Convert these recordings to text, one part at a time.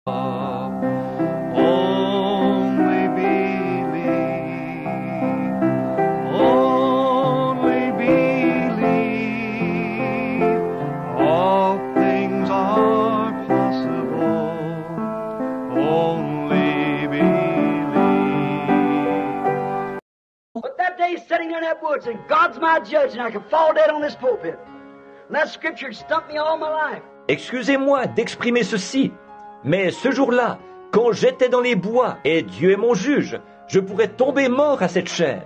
Only believe, only believe, all things are possible, only believe. But that day, sitting there in that woods, and God's my judge, and I could fall dead on this pulpit. And that scripture stumped me all my life. Excusez-moi d'exprimer ceci, mais ce jour-là, quand j'étais dans les bois et Dieu est mon juge, je pourrais tomber mort à cette chair.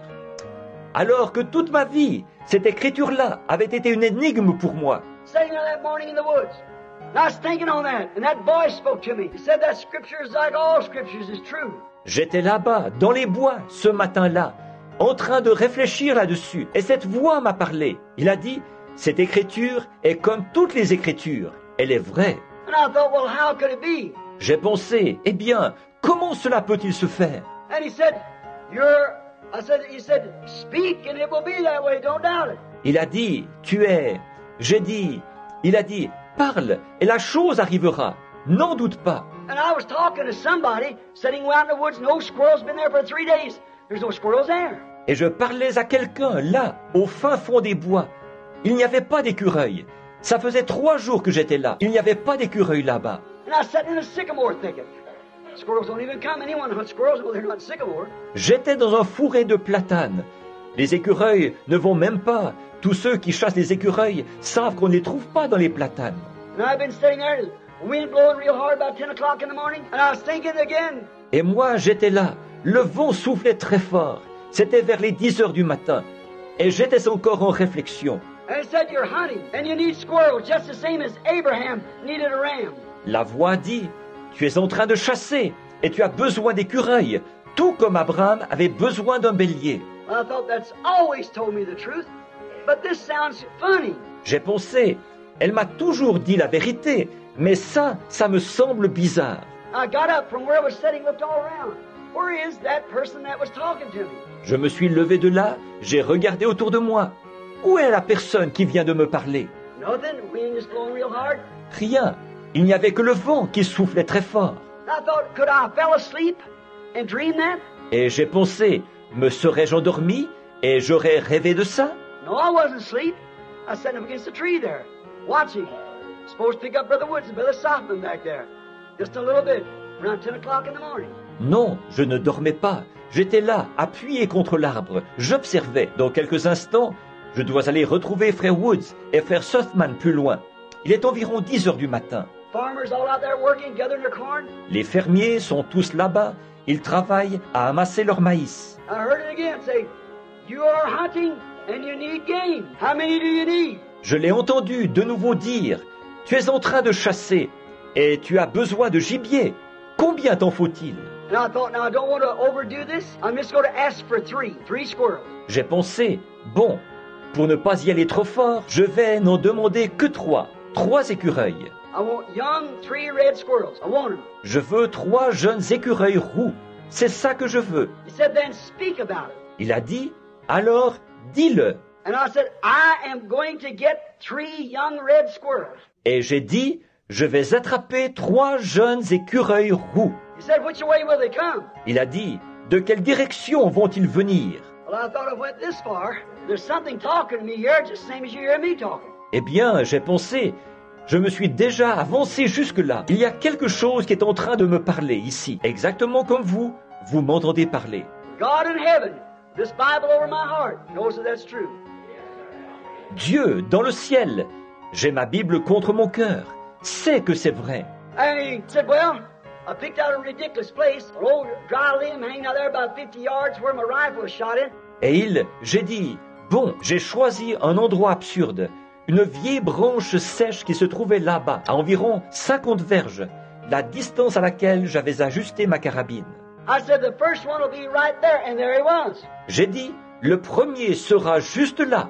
Alors que toute ma vie, cette écriture-là avait été une énigme pour moi. Sitting there that morning in the woods, and I was thinking on that, and that voice spoke to me. He said that scripture is like all scriptures, is true. J'étais là-bas, dans les bois, ce matin-là, en train de réfléchir là-dessus, et cette voix m'a parlé. Il a dit, cette écriture est comme toutes les écritures, elle est vraie. And I thought, well, how could it be? J'ai pensé, eh bien, comment cela peut-il se faire? And he said, he said, speak and it will be that way, don't doubt it. Il a dit, tu es. J'ai dit, il a dit, parle, et la chose arrivera. N'en doute pas. And I was talking to somebody sitting out in the woods, no squirrels been there for 3 days. There's no squirrels there. Et je parlais à quelqu'un, là, au fin fond des bois. Il n'y avait pas d'écureuil. Ça faisait 3 jours que j'étais là. Il n'y avait pas d'écureuil là-bas. And I sat in a sycamore thicket. Squirrels don't even come. Anyone hunts squirrels, well, they're not sycamore. J'étais dans un fourré de platanes. Les écureuils ne vont même pas. Tous ceux qui chassent les écureuils savent qu'on ne les trouve pas dans les platanes. And I've been sitting there, the wind blowing real hard about 10 o'clock in the morning, and I was thinking again. Et moi, j'étais là. Le vent soufflait très fort. C'était vers les 10 heures du matin. Et j'étais encore en réflexion. And it said you're hunting, and you need squirrels just the same as Abraham needed a ram. La voix dit, tu es en train de chasser et tu as besoin d'écureuils, tout comme Abraham avait besoin d'un bélier. I thought that's always told me the truth, but this sounds funny. J'ai pensé, elle m'a toujours dit la vérité, mais ça me semble bizarre. I got up from where I was sitting, looked all around. Where is that person that was talking to me? Je me suis levé de là, j'ai regardé autour de moi. Où est la personne qui vient de me parler? Nothing. The wind is blowing real hard. Rien. Il n'y avait que le vent qui soufflait très fort. I thought, could I fell asleep and dream that? Et j'ai pensé, me serais-je endormi et j'aurais rêvé de ça? No, I wasn't asleep. I sat up against a tree there, watching. Supposed to pick up Brother Woods and Brother Softman back there. Just a little bit, around 10 o'clock in the morning. Non, je ne dormais pas. J'étais là, appuyé contre l'arbre. J'observais. Dans quelques instants, je dois aller retrouver Frère Woods et Frère Softman plus loin. Il est environ 10 heures du matin. Farmers all out there working, gathering their corn. Les fermiers sont tous là-bas. Ils travaillent à amasser leur maïs. I heard it again say, you are hunting and you need game. How many do you need? Je l'ai entendu de nouveau dire, tu es en train de chasser et tu as besoin de gibier. Combien t'en faut-il? And I thought, now I don't want to overdo this. I'm just going to ask for three squirrels. J'ai pensé, bon, pour ne pas y aller trop fort, je vais n'en demander que 3 écureuils. I want young 3 red squirrels. I want them. Je veux 3 jeunes écureuils roux. C'est ça que je veux. He said, then speak about it. Il a dit, alors dis-le. And I said, I am going to get 3 young red squirrels. Et j'ai dit, je vais attraper 3 jeunes écureuils roux. He said, which way will they come? Il a dit, de quelle direction vont-ils venir? Well, I thought I went this far. There's something talking to me here, just the same as you hear me talking. Eh bien, j'ai pensé, je me suis déjà avancé jusque-là. Il y a quelque chose qui est en train de me parler ici, exactement comme vous m'entendez parler. God in heaven, this Bible over my heart, knows that that's true. Dieu, dans le ciel, j'ai ma Bible contre mon cœur, sait que c'est vrai. And he said, well, I picked out a ridiculous place, an old dry limb hanging out there about 50 yards where my rifle was shot in. Et j'ai dit, bon, j'ai choisi un endroit absurde, une vieille branche sèche qui se trouvait là-bas, à environ 50 verges, la distance à laquelle j'avais ajusté ma carabine. I said, the first one will be right there, and there he was. J'ai dit, le premier sera juste là,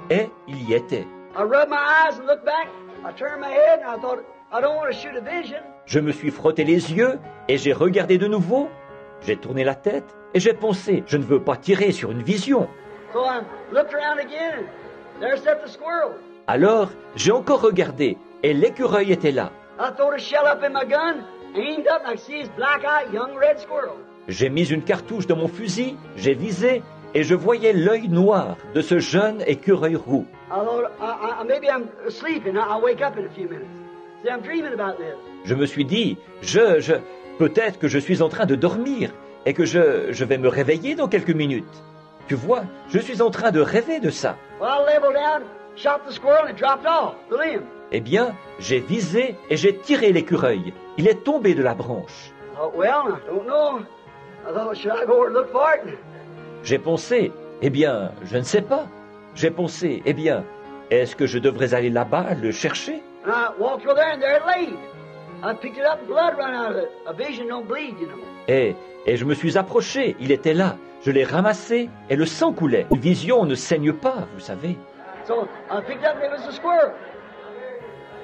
et il y était. I rubbed my eyes and looked back. I turned my head, and I thought, I don't want to shoot a vision. Je me suis frotté les yeux, et j'ai regardé de nouveau. J'ai tourné la tête, et j'ai pensé, je ne veux pas tirer sur une vision. So I looked around again, and there sat the squirrel. Alors, j'ai encore regardé, et l'écureuil était là. I threw a shell up in my gun, aimed up, and I could see his black-eyed young red squirrel. J'ai mis une cartouche dans mon fusil, j'ai visé, et je voyais l'œil noir de ce jeune écureuil roux. I thought, maybe I'm sleeping. I'll wake up in a few minutes. See, I'm dreaming about this. Je me suis dit, peut-être que je suis en train de dormir, et que je vais me réveiller dans quelques minutes. Tu vois, je suis en train de rêver de ça. Well, I leveled down, shot the squirrel, and it dropped off the limb. Eh bien, j'ai visé et j'ai tiré l'écureuil. Il est tombé de la branche. I thought, well, I don't know. I thought, should I go over and look for it? J'ai pensé, eh bien, je ne sais pas. J'ai pensé, eh bien, est-ce que je devrais aller là-bas le chercher? And I walked over there, and there it lay. I picked it up, blood ran out of it. A vision don't bleed, you know. Et je me suis approché, il était là. Je l'ai ramassé et le sang coulait. Une vision ne saigne pas, vous savez. So I picked up, and it was a squirrel.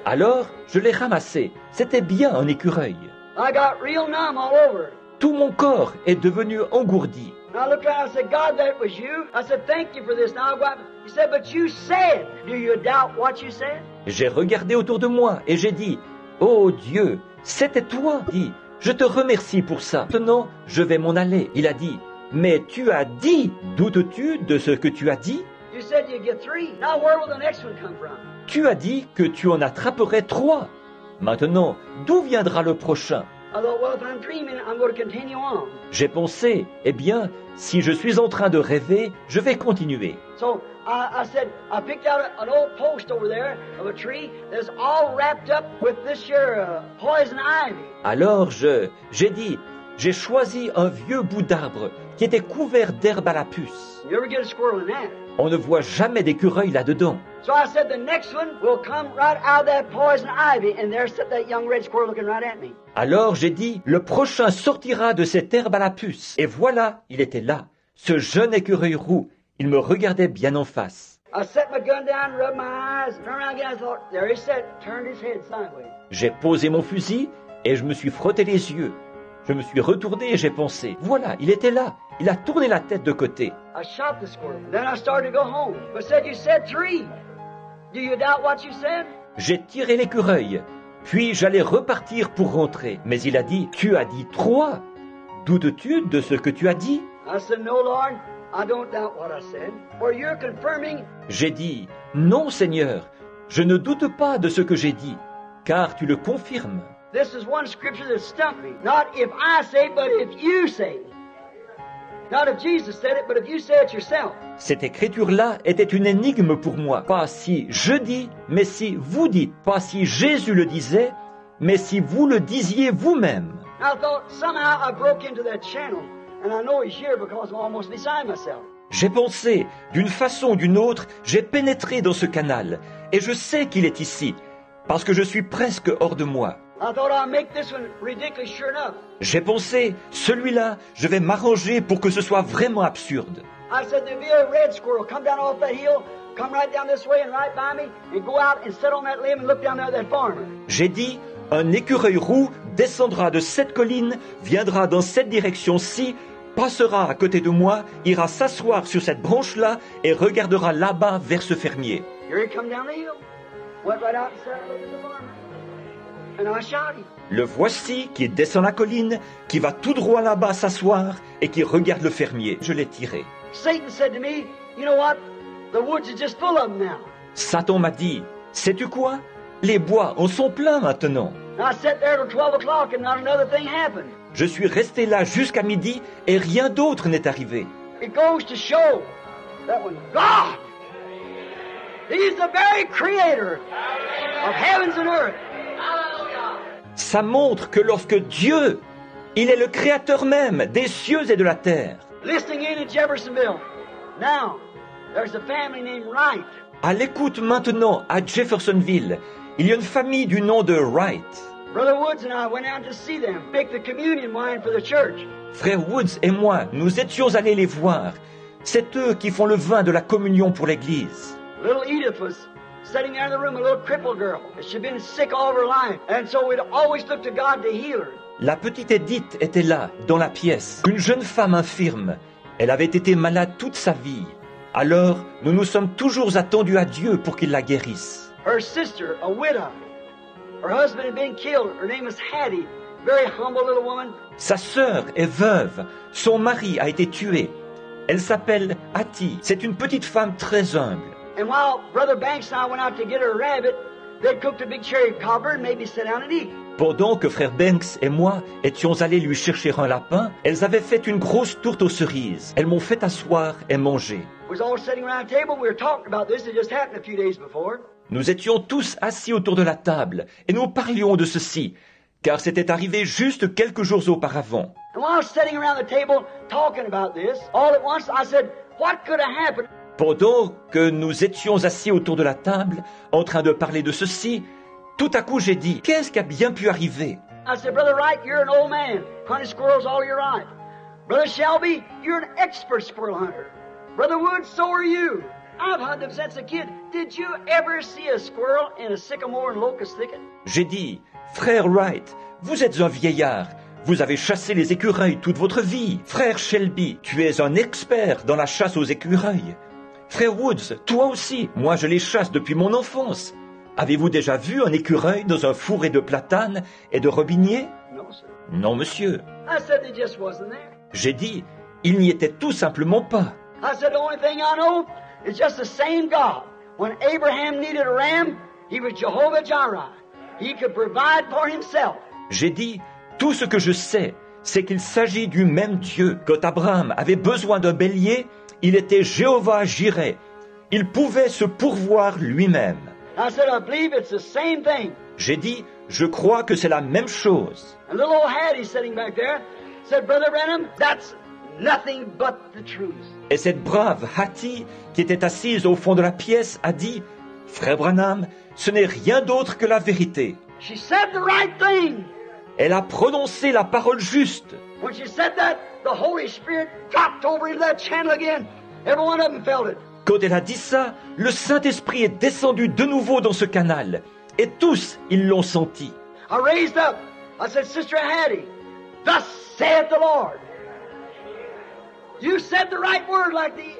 Alors, je l'ai ramassé. C'était bien un écureuil. I got real numb all over. Tout mon corps est devenu engourdi. And I looked around, I said, God, that was you. I said, thank you for this. Now I'll go out. He said, but you said. Do you doubt what you said? J'ai regardé autour de moi et j'ai dit, oh Dieu, c'était toi. Il dit, je te remercie pour ça. Maintenant, je vais m'en aller. Il a dit, mais tu as dit, doutes-tu de ce que tu as dit? You said you'd get 3. Now where will the next one come from? Tu as dit que tu en attraperais 3. Maintenant, d'où viendra le prochain? I thought, well, if I'm dreaming, I'm going to continue on. J'ai pensé, eh bien, si je suis en train de rêver, je vais continuer. So I said, I picked out an old post over there of a tree that's all wrapped up with this here poison ivy. Alors j'ai dit, j'ai choisi un vieux bout d'arbre qui était couvert d'herbe à la puce. You ever get a squirrel in that? On ne voit jamais d'écureuil là-dedans. So I said, the next one will come right out of that poison ivy, and there sat that young red squirrel looking right at me. Alors j'ai dit, le prochain sortira de cette herbe à la puce. Et voilà, il était là, ce jeune écureuil roux. Il me regardait bien en face. I set my gun down, rubbed my eyes, turned around again. I thought, there he sat, turned his head sideways. J'ai posé mon fusil et je me suis frotté les yeux. Je me suis retourné et j'ai pensé, voilà, il était là. Il a tourné la tête de côté. I shot the squirrel. Then I started to go home. But said, you said 3. Do you doubt what you said? J'ai tiré l'écureuil. Puis j'allais repartir pour rentrer. Mais il a dit, tu as dit 3. Doutes-tu de ce que tu as dit? I said, no, Lord, I don't doubt what I said. For you're confirming. J'ai dit, non Seigneur, je ne doute pas de ce que j'ai dit, car tu le confirmes. This is one scripture that stumped me. Not if I say it, but if you say it. Not if Jesus said it, but if you say it yourself. Cette écriture-là était une énigme pour moi. Pas si je dis, mais si vous dites. Pas si Jésus le disait, mais si vous le disiez vous-même. I thought somehow I broke into that channel, and I know he's here because I'm almost beside myself. J'ai pensé, d'une façon ou d'une autre, j'ai pénétré dans ce canal, et je sais qu'il est ici, parce que je suis presque hors de moi. I thought I'd make this one ridiculous sure enough. J'ai pensé, celui-là, je vais m'arranger pour que ce soit vraiment absurde. I said there'd be a red squirrel come down off that hill, come right down this way and right by me, and go out and sit on that limb and look down there at that farmer. J'ai dit, un écureuil roux descendra de cette colline, viendra dans cette direction-ci, passera à côté de moi, ira s'asseoir sur cette branche-là et regardera là-bas vers ce fermier. Here he come down the hill, went right out and sat looking at the farmer. And I shot him. Le voici qui descend la colline, qui va tout droit là-bas s'asseoir et qui regarde le fermier. Je l'ai tiré. Satan said to me, you know what? The woods are just full of them now. Satan m'a dit, sais-tu quoi? Les bois en sont pleins maintenant. And I sat there till 12 o'clock and not another thing happened. Je suis resté là jusqu'à midi et rien d'autre n'est arrivé. It goes to show that when God, He's the very creator of heavens and earth. Ça montre que lorsque Dieu, il est le créateur même des cieux et de la terre. Listening in at Jeffersonville. Now, there's a family named Wright. À l'écoute maintenant à Jeffersonville, il y a une famille du nom de Wright. Brother Woods and I went out to see them, make the communion wine for the church. Frère Woods et moi, nous étions allés les voir. C'est eux qui font le vin de la communion pour l'église. Little Edith was sitting there in the room, a little crippled girl. She'd been sick all of her life, and so we'd always look to God to heal her. La petite Edith était là, dans la pièce, une jeune femme infirme. Elle avait été malade toute sa vie. Alors, nous nous sommes toujours attendus à Dieu pour qu'il la guérisse. Her sister, a widow, her husband had been killed. Her name was Hattie, very humble little woman. Sa sœur est veuve. Son mari a été tué. Elle s'appelle Hattie. C'est une petite femme très humble. And while Brother Banks and I went out to get her a rabbit, they cooked a big cherry cobbler and made me sit down and eat. Pendant que frère Banks et moi étions allés lui chercher un lapin, elles avaient fait une grosse tourte aux cerises. Elles m'ont fait asseoir et manger. We was all sitting around the table. We were talking about this. It just happened a few days before. Nous étions tous assis autour de la table et nous parlions de ceci, car c'était arrivé juste quelques jours auparavant. And while I was sitting around the table talking about this, all at once I said, what could have happened? Pendant que nous étions assis autour de la table, en train de parler de ceci, tout à coup j'ai dit, qu'est-ce qui a bien pu arriver? I said, Brother Wright, you're an old man, hunting squirrels all your life. Brother Shelby, you're an expert squirrel hunter. Brother Woods, so are you. I've hunted them since a kid. Did you ever see a squirrel in a sycamore and locust thicket? J'ai dit, frère Wright, vous êtes un vieillard. Vous avez chassé les écureuils toute votre vie. Frère Shelby, tu es un expert dans la chasse aux écureuils. Frère Woods, toi aussi. Moi, je les chasse depuis mon enfance. Avez-vous déjà vu un écureuil dans un fourré de platanes et de robiniers? No, sir. Non, monsieur. I said, they just wasn't there. J'ai dit, il n'y était tout simplement pas. I said, the only thing I know is just the same God. When Abraham needed a ram, he was Jehovah Jireh. He could provide for himself. J'ai dit, tout ce que je sais, c'est qu'il s'agit du même Dieu. Quand Abraham avait besoin d'un bélier, il était Jéhovah Jireh. Il pouvait se pourvoir lui-même. I said, I believe it's the same thing. J'ai dit, je crois que c'est la même chose. And little old Hattie sitting back there said, Brother Branham, that's nothing but the truth. Et cette brave Hattie, qui était assise au fond de la pièce, a dit, Frère Branham, ce n'est rien d'autre que la vérité. She said the right thing. Elle a prononcé la parole juste. When she said that, the Holy Spirit dropped over into that channel again. Every one of them felt it. Quand elle a dit ça, le Saint-Esprit est descendu de nouveau dans ce canal. Et tous, ils l'ont senti. I raised up. I said, Sister Hattie, thus saith the Lord. You said the right word like the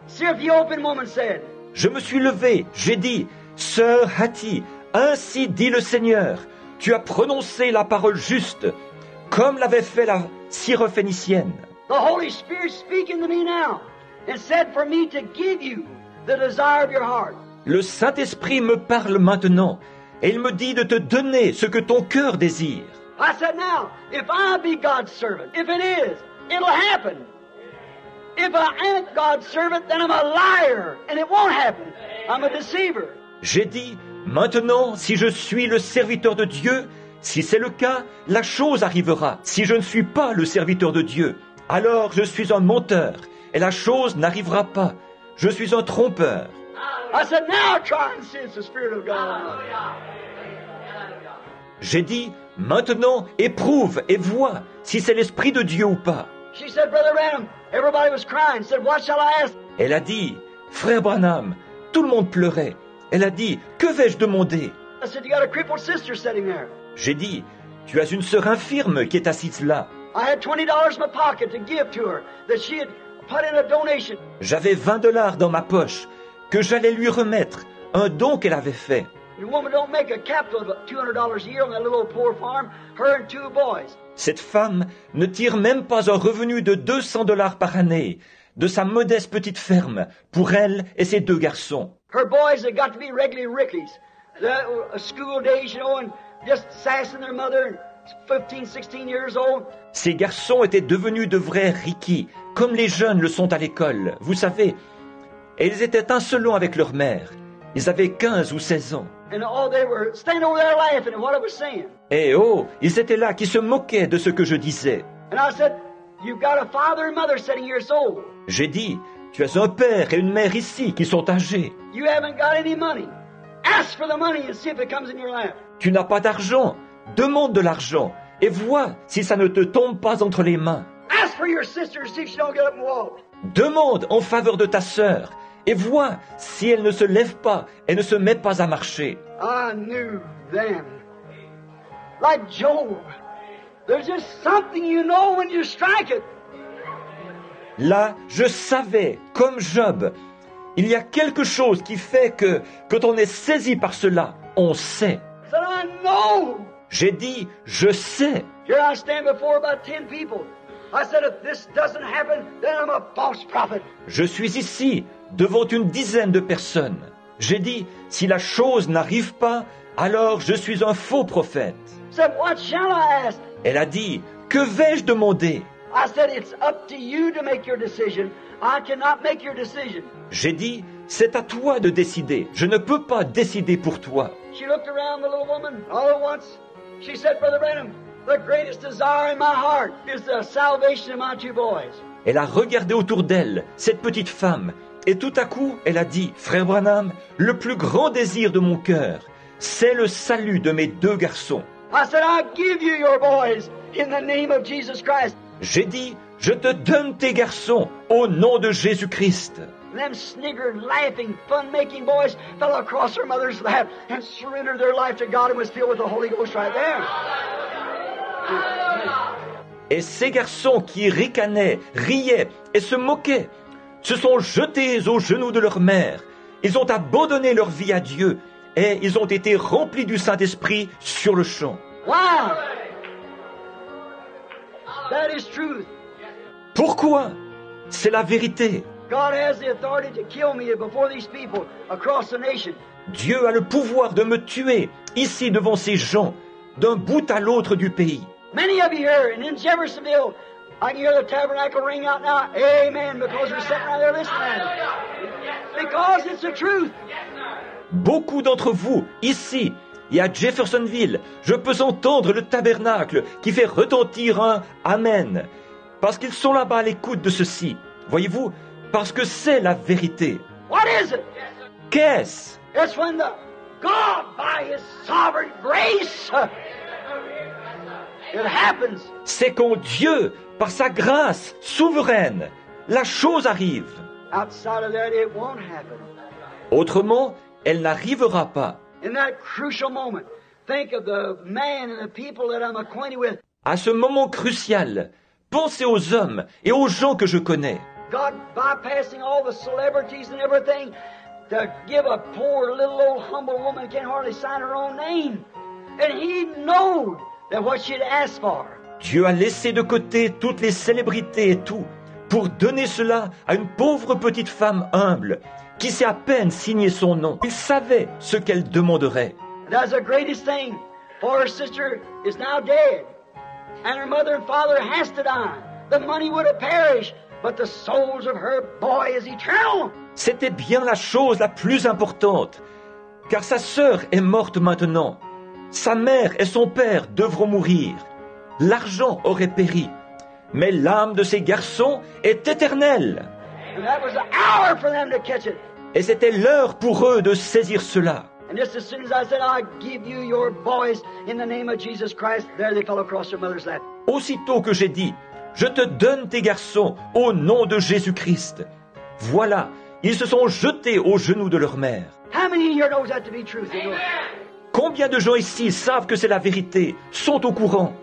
Ethiopian woman said. Je me suis levé, j'ai dit, Sœur Hattie, ainsi dit le Seigneur, tu as prononcé la parole juste, comme l'avait fait la Syrophénicienne. The Holy Spirit speaking to me now and said for me to give you the desire of your heart. Le Saint-Esprit me parle maintenant, et il me dit de te donner ce que ton cœur désire. I said, now, if I be God's servant, if it is, it'll happen. If I ain't God's servant, then I'm a liar, and it won't happen. I'm a deceiver. J'ai dit, maintenant, si je suis le serviteur de Dieu, si c'est le cas, la chose arrivera. Si je ne suis pas le serviteur de Dieu, alors je suis un menteur, et la chose n'arrivera pas. Je suis un trompeur. I said, now try and see it's the Spirit of God. J'ai dit, maintenant, éprouve et vois si c'est l'Esprit de Dieu ou pas. She said, Brother Branham, everybody was crying. Said, what shall I ask? Elle a dit, Frère Branham, tout le monde pleurait. Elle a dit, que vais-je demander? I said, you got a crippled sister sitting there. J'ai dit, tu as une sœur infirme qui est assise là. I had $20 in my pocket to give to her that she had put in a donation. J'avais 20 $ dans ma poche que j'allais lui remettre, un don qu'elle avait fait. The woman don't make a capital of $200 a year on that little old poor farm, her and 2 boys. Cette femme ne tire même pas un revenu de 200 $ par année de sa modeste petite ferme pour elle et ses 2 garçons. Her boys had got to be regularly rickies. School days, you know, and just sassing their mother, 15, 16 years old. Ces garçons étaient devenus de vrais rickies, comme les jeunes le sont à l'école, vous savez. Et ils étaient insolents avec leur mère. Ils avaient 15 ou 16 ans. And oh, they were standing over there laughing at what I was saying. Et oh, ils étaient là qui se moquaient de ce que je disais. And I said, you've got a father and mother sitting here so. J'ai dit, tu as un père et une mère ici qui sont âgés. You haven't got any money. Ask for the money and see if it comes in your lap. Tu n'as pas d'argent. Demande de l'argent et vois si ça ne te tombe pas entre les mains. Ask for your sister and see if she don't get up and walk. Demande en faveur de ta sœur et vois si elle ne se lève pas et ne se met pas à marcher. I knew then. Like Job. There's just something you know when you strike it. Là, je savais, comme Job, il y a quelque chose qui fait que, quand on est saisi par cela, on sait. I said, I know. J'ai dit, je sais. Here I stand before about 10 people. I said, if this doesn't happen, then I'm a false prophet. Je suis ici, devant une dizaine de personnes. J'ai dit, si la chose n'arrive pas, alors je suis un faux prophète. I said, what shall I ask? Elle a dit, que vais-je demander? I said, it's up to you to make your decision. I cannot make your decision. J'ai dit, c'est à toi de décider. Je ne peux pas décider pour toi. She looked around, the little woman, all at once. She said, Brother Branham, the greatest desire in my heart is the salvation of my 2 boys. Elle a regardé autour d'elle, cette petite femme, et tout à coup, elle a dit, Frère Branham, le plus grand désir de mon cœur, c'est le salut de mes 2 garçons. I said, I give you your boys in the name of Jesus Christ. J'ai dit, je te donne tes garçons au nom de Jésus-Christ. And them sniggered, laughing, fun-making boys fell across her mother's lap and surrendered their life to God and was filled with the Holy Ghost right there. Et ces garçons qui ricanaient, riaient et se moquaient, se sont jetés aux genoux de leur mère. Ils ont abandonné leur vie à Dieu et ils ont été remplis du Saint-Esprit sur le champ. Wow! That is truth. Pourquoi? C'est la vérité. God has the authority to kill me before these people across the nation. Dieu a le pouvoir de me tuer ici devant ces gens, d'un bout à l'autre du pays. Many of you here, and in Jeffersonville, I can hear the tabernacle ring out now. Amen, because we're sitting right there listening. Because it's the truth. Beaucoup d'entre vous, ici et à Jeffersonville, je peux entendre le tabernacle qui fait retentir un « Amen », parce qu'ils sont là-bas à l'écoute de ceci. Voyez-vous, parce que c'est la vérité. What is it? Qu'est-ce? It's when the God, by His sovereign grace, it happens. C'est quand Dieu, par sa grâce souveraine, la chose arrive. Outside of that, it won't happen. Autrement, elle n'arrivera pas. In that crucial moment, think of the man and the people that I'm acquainted with. À ce moment crucial, pensez aux hommes et aux gens que je connais. God bypassing all the celebrities and everything to give a poor little old humble woman can't hardly sign her own name. And He knowed that what she'd asked for. Dieu a laissé de côté toutes les célébrités et tout pour donner cela à une pauvre petite femme humble qui sait à peine signer son nom. Il savait ce qu'elle demanderait. That's the greatest thing, for her sister is now dead, and her mother and father has to die. The money would have perished, but the souls of her boy is eternal. C'était bien la chose la plus importante, car sa sœur est morte maintenant. Sa mère et son père devront mourir. L'argent aurait péri, mais l'âme de ces garçons est éternelle. And that was the hour for them to catch it. Et c'était l'heure pour eux de saisir cela. And just as soon as I said, I give you your boys in the name of Jesus Christ, there they fell across their mother's lap. Aussitôt que j'ai dit, je te donne tes garçons au nom de Jésus-Christ. Voilà, ils se sont jetés aux genoux de leur mère. How many here knows that to be truth? Combien de gens ici savent que c'est la vérité, sont au courant?